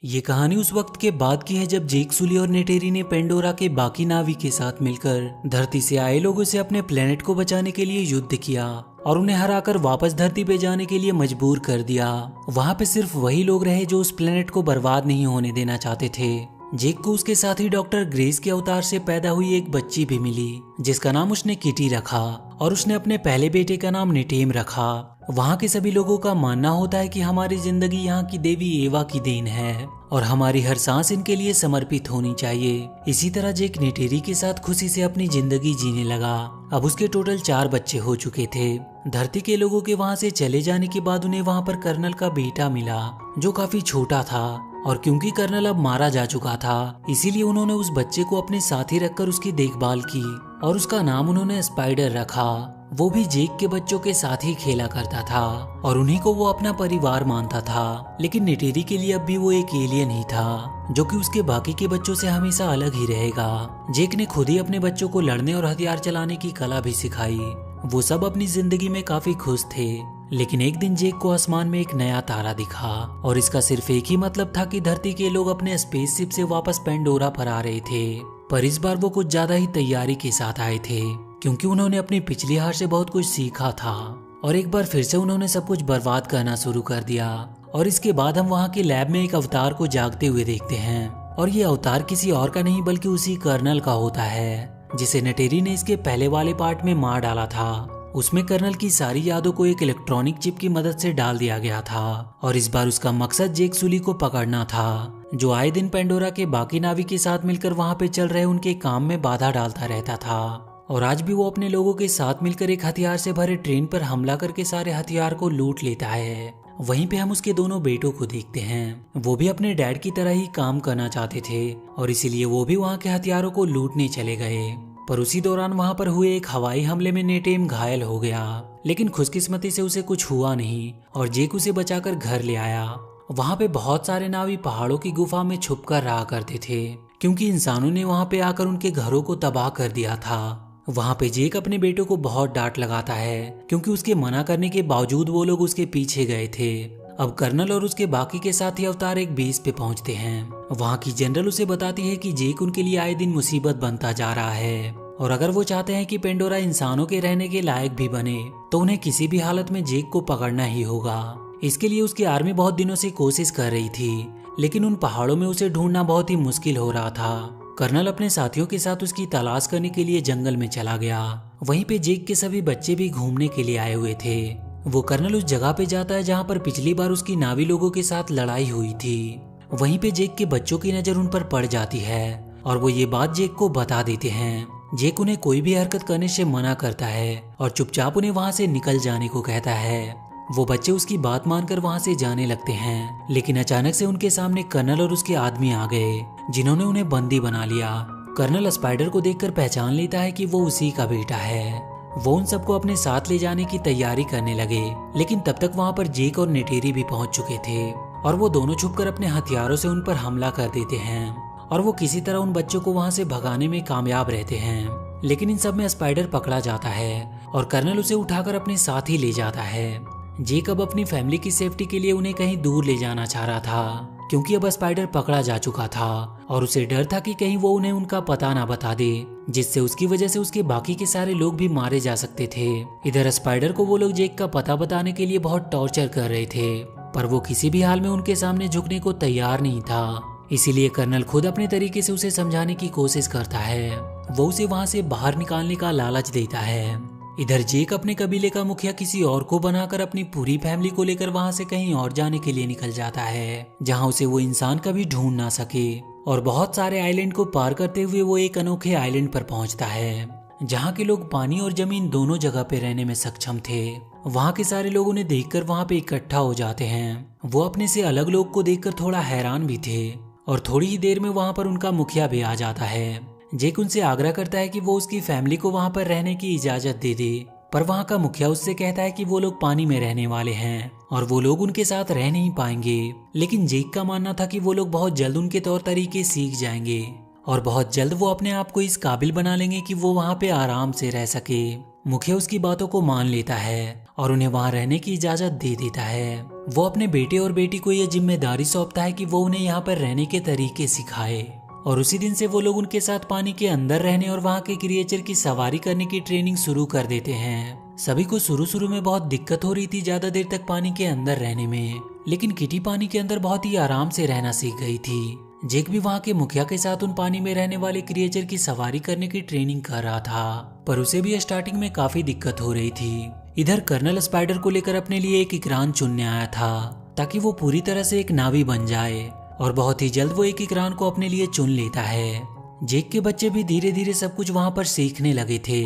ये कहानी उस वक्त के बाद की है जब जेक सुली और नेटेरी ने पेंडोरा के बाकी नावी के साथ मिलकर धरती से आए लोगों से अपने प्लेनेट को बचाने के लिए युद्ध किया और उन्हें हराकर वापस धरती पे जाने के लिए मजबूर कर दिया। वहां पे सिर्फ वही लोग रहे जो उस प्लेनेट को बर्बाद नहीं होने देना चाहते थे। जेक को उसके साथ ही डॉक्टर ग्रेस के अवतार से पैदा हुई एक बच्ची भी मिली जिसका नाम उसने किटी रखा और उसने अपने पहले बेटे का नाम निटेम रखा। वहाँ के सभी लोगों का मानना होता है कि हमारी जिंदगी यहाँ की देवी एवा की देन है और हमारी हर सांस इनके लिए समर्पित होनी चाहिए। इसी तरह जेक नेटेरी के साथ खुशी से अपनी जिंदगी जीने लगा। अब उसके टोटल 4 बच्चे हो चुके थे। धरती के लोगों के वहाँ से चले जाने के बाद उन्हें वहाँ पर कर्नल का बेटा मिला जो काफी छोटा था और क्योंकि कर्नल अब मारा जा चुका था इसीलिए उन्होंने उस बच्चे को अपने साथ ही रखकर उसकी देखभाल की और उसका नाम उन्होंने स्पाइडर रखा। वो भी जेक के बच्चों के साथ ही खेला करता था और उन्हीं को वो अपना परिवार मानता था। लेकिन नेटेरी के लिए अब भी वो एक एलियन ही था जो कि उसके बाकी के बच्चों से हमेशा अलग ही रहेगा। जेक ने खुद ही अपने बच्चों को लड़ने और हथियार चलाने की कला भी सिखाई। वो सब अपनी जिंदगी में काफी खुश थे। लेकिन एक दिन जेक को आसमान में एक नया तारा दिखा और इसका सिर्फ एक ही मतलब था कि धरती के लोग अपने स्पेसशिप से वापस पेंडोरा पर आ रहे थे। पर इस बार वो कुछ ज्यादा ही तैयारी के साथ आए थे क्योंकि उन्होंने अपनी पिछली हार से बहुत कुछ सीखा था और एक बार फिर से उन्होंने सब कुछ बर्बाद करना शुरू कर दिया। और इसके बाद हम वहाँ के लैब में एक अवतार को जागते हुए देखते हैं और ये अवतार किसी और का नहीं बल्कि उसी कर्नल का होता है जिसे नेटेरी ने इसके पहले वाले पार्ट में मार डाला था। उसमें कर्नल की सारी यादों को एक इलेक्ट्रॉनिक चिप की मदद से डाल दिया गया था और इस बार उसका मकसद जेक सुली को पकड़ना था जो आए दिन पेंडोरा के बाकी नावी के साथ मिलकर वहाँ पे चल रहे उनके काम में बाधा डालता रहता था। और आज भी वो अपने लोगों के साथ मिलकर एक हथियार से भरे ट्रेन पर हमला करके सारे हथियार को लूट लेता है। वहीं पे हम उसके दोनों बेटों को देखते हैं। वो भी अपने डैड की तरह ही काम करना चाहते थे और इसीलिए वो भी वहाँ के हथियारों को लूटने चले गए। पर उसी दौरान वहाँ पर हुए एक हवाई हमले में नेटेम घायल हो गया लेकिन खुशकिस्मती से उसे कुछ हुआ नहीं और जेक उसे बचाकर घर ले आया। वहाँ पे बहुत सारे नावी पहाड़ों की गुफा में छुप कर रहा करते थे क्योंकि इंसानों ने वहाँ पे आकर उनके घरों को तबाह कर दिया था। वहाँ पे जेक अपने बेटों को बहुत डांट लगाता है क्योंकि उसके मना करने के बावजूद वो लोग उसके पीछे गए थे। अब कर्नल और उसके बाकी के साथी अवतार एक बेस पे पहुंचते हैं। वहाँ की जनरल उसे बताती है कि जेक उनके लिए आए दिन मुसीबत बनता जा रहा है और अगर वो चाहते हैं कि पेंडोरा इंसानों के रहने के लायक भी बने तो उन्हें किसी भी हालत में जेक को पकड़ना ही होगा। इसके लिए उसकी आर्मी बहुत दिनों से कोशिश कर रही थी लेकिन उन पहाड़ों में उसे ढूंढना बहुत ही मुश्किल हो रहा था। कर्नल अपने साथियों के साथ उसकी तलाश करने के लिए जंगल में चला गया। वहीं पे जेक के सभी बच्चे भी घूमने के लिए आए हुए थे। वो कर्नल उस जगह पे जाता है जहाँ पर पिछली बार उसकी नावी लोगों के साथ लड़ाई हुई थी। वहीं पे जेक के बच्चों की नजर उन पर पड़ जाती है और वो ये बात जेक को बता देते हैं। जेक उन्हें कोई भी हरकत करने से मना करता है और चुपचाप उन्हें वहाँ से निकल जाने को कहता है। वो बच्चे उसकी बात मानकर वहाँ से जाने लगते हैं लेकिन अचानक से उनके सामने कर्नल और उसके आदमी आ गए जिन्होंने उन्हें बंदी बना लिया। कर्नल स्पाइडर को देखकर पहचान लेता है कि वो उसी का बेटा है। वो उन सबको अपने साथ ले जाने की तैयारी करने लगे लेकिन तब तक वहाँ पर जेक और नेटेरी भी पहुँच चुके थे और वो दोनों छुपकर अपने हथियारों से उन पर हमला कर देते हैं और वो किसी तरह उन बच्चों को वहाँ से भगाने में कामयाब रहते हैं। लेकिन इन सब में स्पाइडर पकड़ा जाता है और कर्नल उसे उठाकर अपने साथ ही ले जाता है। जेक अब अपनी फैमिली की सेफ्टी के लिए उन्हें कहीं दूर ले जाना चाह रहा था क्योंकि अब स्पाइडर पकड़ा जा चुका था और उसे डर था कि कहीं वो उन्हें उनका पता ना बता दे जिससे उसकी वजह से उसके बाकी के सारे लोग भी मारे जा सकते थे। इधर स्पाइडर को वो लोग जेक का पता बताने के लिए बहुत टॉर्चर कर रहे थे पर वो किसी भी हाल में उनके सामने झुकने को तैयार नहीं था। इसीलिए कर्नल खुद अपने तरीके से उसे समझाने की कोशिश करता है। वो उसे वहाँ से बाहर निकालने का लालच देता है। इधर जेक अपने कबीले का मुखिया किसी और को बनाकर अपनी पूरी फैमिली को लेकर वहां से कहीं और जाने के लिए निकल जाता है जहां उसे वो इंसान कभी ढूंढ ना सके। और बहुत सारे आइलैंड को पार करते हुए वो एक अनोखे आइलैंड पर पहुंचता है जहां के लोग पानी और जमीन दोनों जगह पे रहने में सक्षम थे। वहां के सारे लोग उन्हें देखकर वहां पे इकट्ठा हो जाते हैं। वो अपने से अलग लोग को देखकर थोड़ा हैरान भी थे और थोड़ी ही देर में वहां पर उनका मुखिया भी आ जाता है। जेक उनसे आग्रह करता है कि वो उसकी फैमिली को वहां पर रहने की इजाजत दे दे पर वहां का मुखिया उससे कहता है कि वो लोग पानी में रहने वाले हैं और वो लोग उनके साथ रह नहीं पाएंगे। लेकिन जेक का मानना था कि वो लोग बहुत जल्द उनके तौर तरीके सीख जाएंगे और बहुत जल्द वो अपने आप को इस काबिल बना लेंगे कि वो वहां पे आराम से रह सके। मुखिया उसकी बातों को मान लेता है और उन्हें वहां रहने की इजाजत दे देता है। वो अपने बेटे और बेटी को यह जिम्मेदारी सौंपता है कि वो उन्हें यहाँ पर रहने के तरीके सिखाए। और उसी दिन से वो लोग उनके साथ पानी के अंदर रहने और वहाँ के क्रिएचर की सवारी करने की ट्रेनिंग शुरू कर देते हैं। सभी को शुरू में बहुत दिक्कत हो रही थी ज्यादा देर तक पानी के अंदर रहने में, लेकिन किटी पानी के अंदर बहुत ही आराम से रहना सीख गई थी। जेक भी वहाँ के मुखिया के साथ उन पानी में रहने वाले क्रिएचर की सवारी करने की ट्रेनिंग कर रहा था, पर उसे भी स्टार्टिंग में काफी दिक्कत हो रही थी। इधर कर्नल स्पाइडर को लेकर अपने लिए एक इकरान चुनने आया था ताकि वो पूरी तरह से एक नावी बन जाए, और बहुत ही जल्द वो एक इकरान को अपने लिए चुन लेता है। जेक के बच्चे भी धीरे धीरे सब कुछ वहाँ पर सीखने लगे थे।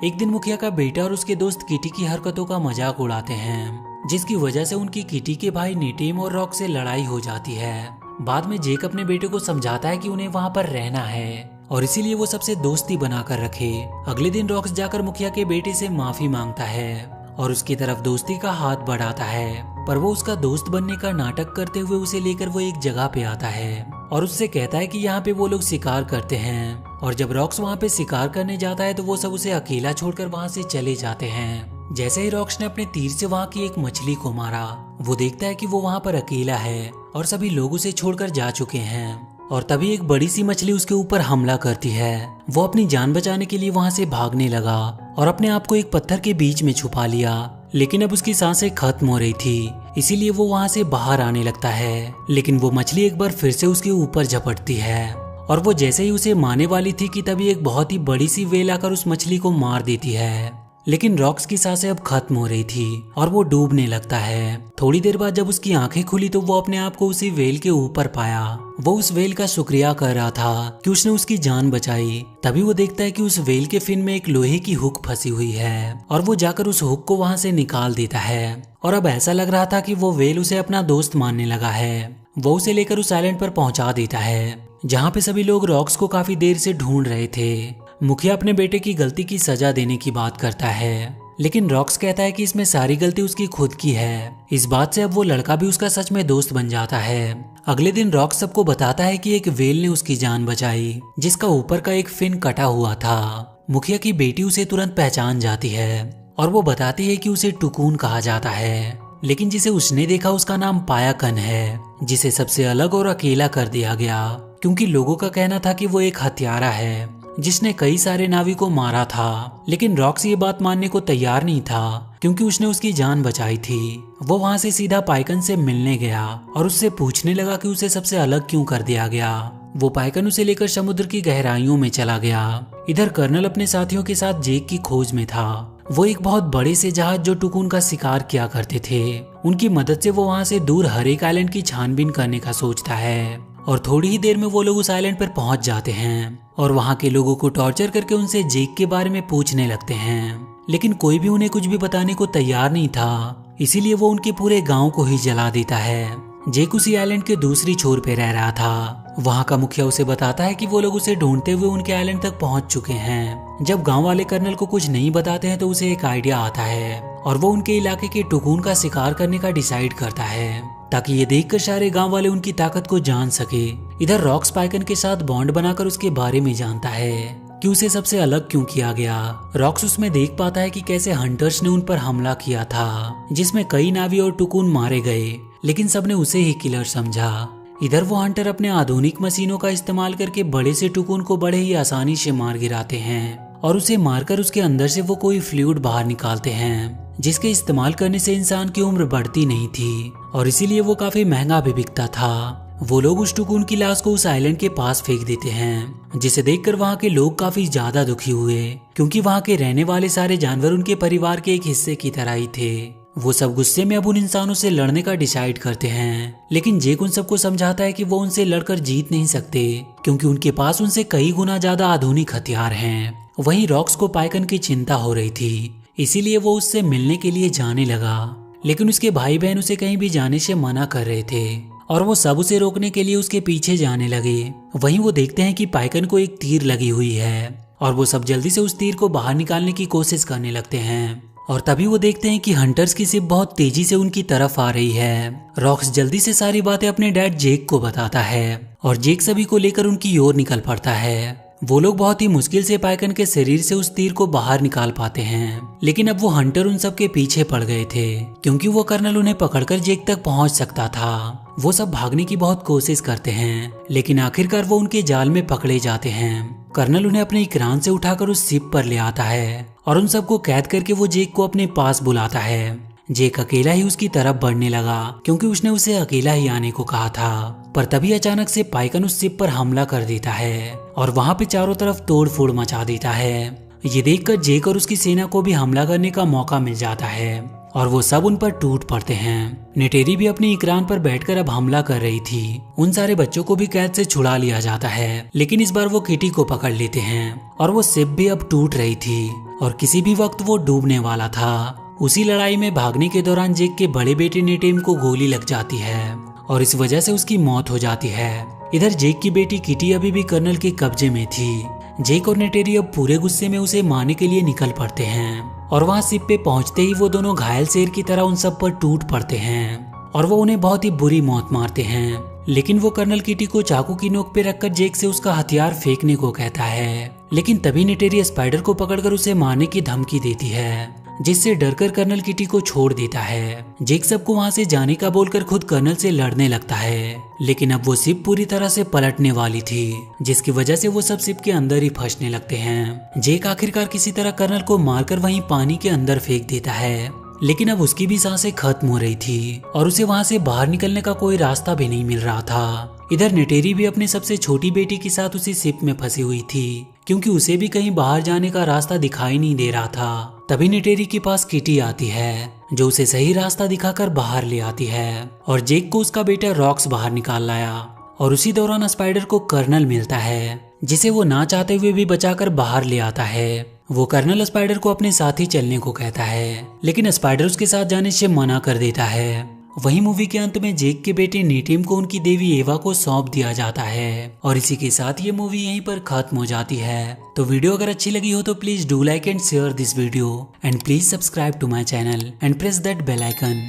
एक दिन मुखिया का बेटा और उसके दोस्त किटी की हरकतों का मजाक उड़ाते हैं, जिसकी वजह से उनकी किटी के भाई नेटेम और रॉक से लड़ाई हो जाती है। बाद में जेक अपने बेटे को समझाता है कि उन्हें वहाँ पर रहना है और इसीलिए वो सबसे दोस्ती बनाकर रखे। अगले दिन रॉक्स जाकर मुखिया के बेटे से माफी मांगता है और उसकी तरफ दोस्ती का हाथ बढ़ाता है, पर वो उसका दोस्त बनने का नाटक करते हुए उसे लेकर वो एक जगह पे आता है और उससे कहता है कि यहाँ पे वो लोग शिकार करते हैं। और जब रॉक्स वहाँ पे शिकार करने जाता है तो वो सब उसे अकेला छोड़कर वहाँ से चले जाते हैं। जैसे ही रॉक्स ने अपने तीर से वहाँ की एक मछली को मारा, वो देखता है कि वो वहाँ पर अकेला है और सभी लोग उसे छोड़कर जा चुके हैं। और तभी एक बड़ी सी मछली उसके ऊपर हमला करती है। वो अपनी जान बचाने के लिए वहाँ से भागने लगा और अपने आप को एक पत्थर के बीच में छुपा लिया, लेकिन अब उसकी सांसें खत्म हो रही थी, इसीलिए वो वहाँ से बाहर आने लगता है। लेकिन वो मछली एक बार फिर से उसके ऊपर झपटती है और वो जैसे ही उसे मारने वाली थी कि तभी एक बहुत ही बड़ी सी वेल आकर उस मछली को मार देती है। लेकिन रॉक्स की सांसें अब खत्म हो रही थी और वो डूबने लगता है। थोड़ी देर बाद जब उसकी आंखें खुली तो वो अपने आप को उसी वेल के ऊपर पाया। वो उस वेल का शुक्रिया कर रहा था कि उसने उसकी जान बचाई। तभी वो देखता है कि उस वेल के फिन में एक लोहे की हुक फंसी हुई है और वो जाकर उस हुक को वहां से निकाल देता है। और अब ऐसा लग रहा था कि वो वेल उसे अपना दोस्त मानने लगा है। वो उसे लेकर उस आइलैंड पर पहुंचा देता है जहाँ पे सभी लोग रॉक्स को काफी देर से ढूंढ रहे थे। मुखिया अपने बेटे की गलती की सजा देने की बात करता है, लेकिन रॉक्स कहता है कि इसमें सारी गलती उसकी खुद की है। इस बात से अब वो लड़का भी उसका सच में दोस्त बन जाता है। अगले दिन रॉक्स सबको बताता है कि एक वेल ने उसकी जान बचाई, जिसका ऊपर का एक फिन कटा हुआ था। मुखिया की बेटी उसे तुरंत पहचान जाती है और वो बताती है कि उसे टुकून कहा जाता है, लेकिन जिसे उसने देखा उसका नाम पायाकन है, जिसे सबसे अलग और अकेला कर दिया गया क्योंकि लोगों का कहना था कि वो एक हत्यारा है जिसने कई सारे नावी को मारा था। लेकिन रॉक्स ये बात मानने को तैयार नहीं था क्योंकि उसने उसकी जान बचाई थी। वो वहां से सीधा पाइकन से मिलने गया और उससे पूछने लगा कि उसे सबसे अलग क्यों कर दिया गया। वो पाइकन उसे लेकर समुद्र की गहराइयों में चला गया। इधर कर्नल अपने साथियों के साथ जेक की खोज में था। वो एक बहुत बड़े से जहाज जो टुकून का शिकार किया करते थे, उनकी मदद से वो वहां से दूर हर एक आइलैंड की छानबीन करने का सोचता है। और थोड़ी ही देर में वो लोग उस आइलैंड पर पहुंच जाते हैं और वहां के लोगों को टॉर्चर करके उनसे जेक के बारे में पूछने लगते हैं, लेकिन कोई भी उन्हें कुछ भी बताने को तैयार नहीं था, इसीलिए वो उनके पूरे गांव को ही जला देता है। जेक उसी आइलैंड के दूसरी छोर पे रह रहा था। वहां का मुखिया उसे बताता है कि वो लोग उसे ढूंढते हुए उनके आइलैंड तक पहुंच चुके हैं। जब गांव वाले कर्नल को कुछ नहीं बताते हैं तो उसे एक आइडिया आता है और वो उनके इलाके के टुकून का शिकार करने का डिसाइड करता है ताकि ये देखकर सारे गांव वाले उनकी ताकत को जान सके। इधर रॉक्स पाइकन के साथ बॉन्ड बनाकर उसके बारे में जानता है कि उसे सबसे अलग क्यों किया गया। रॉक्स उसमें देख पाता है कि कैसे हंटर्स ने उन पर हमला किया था, जिसमें कई नावी और टुकून मारे गए, लेकिन सबने उसे ही किलर समझा। इधर वो हंटर अपने आधुनिक मशीनों का इस्तेमाल करके बड़े से टुकून को बड़े ही आसानी से मार गिराते हैं और उसे मारकर उसके अंदर से वो कोई फ्लूइड बाहर निकालते हैं, जिसके इस्तेमाल करने से इंसान की उम्र बढ़ती नहीं थी और इसीलिए वो काफी महंगा भी बिकता था। वो लोग उस टुकून की लाश को उस आइलैंड के पास फेंक देते हैं, जिसे देखकर वहाँ के लोग काफी ज्यादा दुखी हुए क्योंकि वहाँ के रहने वाले सारे जानवर उनके परिवार के एक हिस्से की तरह ही थे। वो सब गुस्से में अब उन इंसानों से लड़ने का डिसाइड करते हैं, लेकिन जेक उन सबको समझाता है कि वो उनसे लड़कर जीत नहीं सकते क्योंकि उनके पास उनसे कई गुना ज्यादा आधुनिक हथियार हैं। वहीं रॉक्स को पाइकन की चिंता हो रही थी, इसीलिए वो उससे मिलने के लिए जाने लगा, लेकिन उसके भाई बहन उसे कहीं भी जाने से मना कर रहे थे और वो सब उसे रोकने के लिए उसके पीछे जाने लगे। वहीं वो देखते हैं कि पाइकन को एक तीर लगी हुई है और वो सब जल्दी से उस तीर को बाहर निकालने की कोशिश करने लगते हैं और तभी वो देखते हैं कि हंटर्स की शिप बहुत तेजी से उनकी तरफ आ रही है। रॉक्स जल्दी से सारी बातें अपने डैड जेक को बताता है और जेक सभी को लेकर उनकी ओर निकल पड़ता है। वो लोग बहुत ही मुश्किल से पाइकन के शरीर से उस तीर को बाहर निकाल पाते हैं, लेकिन अब वो हंटर उन सब के पीछे पड़ गए थे क्योंकि वो कर्नल उन्हें पकड़कर जेक तक पहुंच सकता था। वो सब भागने की बहुत कोशिश करते हैं, लेकिन आखिरकार वो उनके जाल में पकड़े जाते हैं। कर्नल उन्हें अपने इकरान से उठाकर उस शिप पर ले आता है और उन सबको कैद करके वो जेक को अपने पास बुलाता है। जेक अकेला ही उसकी तरफ बढ़ने लगा क्योंकि उसने उसे अकेला ही आने को कहा था, पर तभी अचानक से पाइकन उस शिप पर हमला कर देता है और वहां पे चारों तरफ तोड़ फोड़ मचा देता है। ये देखकर जेक और उसकी सेना को भी हमला करने का मौका मिल जाता है और वो सब उन पर टूट पड़ते हैं। नेटेरी भी अपनी इकरान पर बैठकर अब हमला कर रही थी। उन सारे बच्चों को भी कैद से छुड़ा लिया जाता है, लेकिन इस बार वो किटी को पकड़ लेते हैं और वो शिप भी अब टूट रही थी और किसी भी वक्त वो डूबने वाला था। उसी लड़ाई में भागने के दौरान जेक के बड़े बेटे नेटेम को गोली लग जाती है और इस वजह से उसकी मौत हो जाती है। इधर जेक की बेटी किटी अभी भी कर्नल के कब्जे में थी। जेक और नेटेरी अब पूरे गुस्से में उसे मारने के लिए निकल पड़ते हैं और वहां शिप पे पहुंचते ही वो दोनों घायल शेर की तरह उन सब पर टूट पड़ते हैं और वो उन्हें बहुत ही बुरी मौत मारते हैं। लेकिन वो कर्नल किटी को चाकू की नोक पे रखकर जेक से उसका हथियार फेंकने को कहता है, लेकिन तभी नेटेरी स्पाइडर को पकड़कर उसे मारने की धमकी देती है, जिससे डरकर कर्नल किटी को छोड़ देता है। जेक सबको वहां से जाने का बोलकर खुद कर्नल से लड़ने लगता है, लेकिन अब वो शिप पूरी तरह से पलटने वाली थी, जिसकी वजह से वो सब शिप के अंदर ही फंसने लगते हैं। जेक आखिरकार किसी तरह कर्नल को मारकर वहीं पानी के अंदर फेंक देता है, लेकिन अब उसकी भी सांसें खत्म हो रही थी और उसे वहां से बाहर निकलने का कोई रास्ता भी नहीं मिल रहा था। इधर नेटेरी भी अपने सबसे छोटी बेटी के साथ उसी शिप में फंसी हुई थी क्योंकि उसे भी कहीं बाहर जाने का रास्ता दिखाई नहीं दे रहा था। तभी नेटेरी के पास किटी आती है जो उसे सही रास्ता दिखाकर बाहर ले आती है और जेक को उसका बेटा रॉक्स बाहर निकाल लाया। और उसी दौरान स्पाइडर को कर्नल मिलता है, जिसे वो ना चाहते हुए भी बचाकर बाहर ले आता है। वो कर्नल स्पाइडर को अपने साथ ही चलने को कहता है, लेकिन स्पाइडर उसके साथ जाने से मना कर देता है। वही मूवी के अंत में जेक के बेटे नेटिम को उनकी देवी एवा को सौंप दिया जाता है और इसी के साथ ये मूवी यहीं पर खत्म हो जाती है। तो वीडियो अगर अच्छी लगी हो तो please do like and share this video and please subscribe to my channel and press that bell icon.